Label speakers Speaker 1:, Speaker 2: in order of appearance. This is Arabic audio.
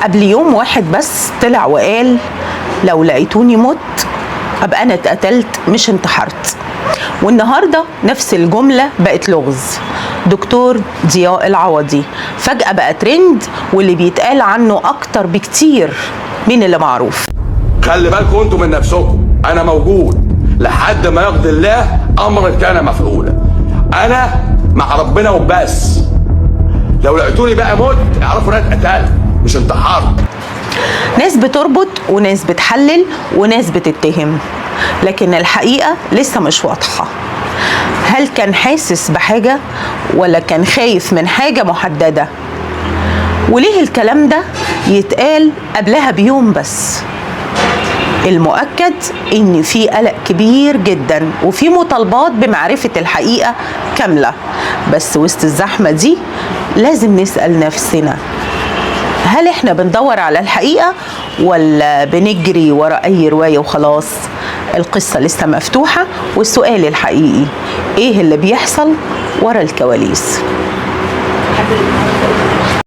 Speaker 1: قبل يوم واحد بس طلع وقال لو لقيتوني مت أبقى أنا اتقتلت مش انتحرت. والنهاردة نفس الجملة بقت لغز. دكتور ضياء العوضي فجأة بقى ترند، واللي بيتقال عنه أكتر بكتير من اللي معروف.
Speaker 2: خلي بالكم انتم من نفسكم، أنا موجود لحد ما يقضي الله أمر كان مفعولا. أنا مع ربنا وبس. لو لقيتوني بقى مت اعرفوا ان انا اتقتلت مش انتحرت.
Speaker 1: ناس بتربط وناس بتحلل وناس بتتهم، لكن الحقيقة لسه مش واضحة. هل كان حاسس بحاجة ولا كان خايف من حاجة محددة؟ وليه الكلام ده يتقال قبلها بيوم بس؟ المؤكد ان في قلق كبير جدا وفي مطالبات بمعرفة الحقيقة كاملة، بس وسط الزحمة دي لازم نسأل نفسنا، هل احنا بندور على الحقيقة ولا بنجري ورا اي رواية وخلاص؟ القصة لسه مفتوحة، والسؤال الحقيقي ايه اللي بيحصل ورا الكواليس؟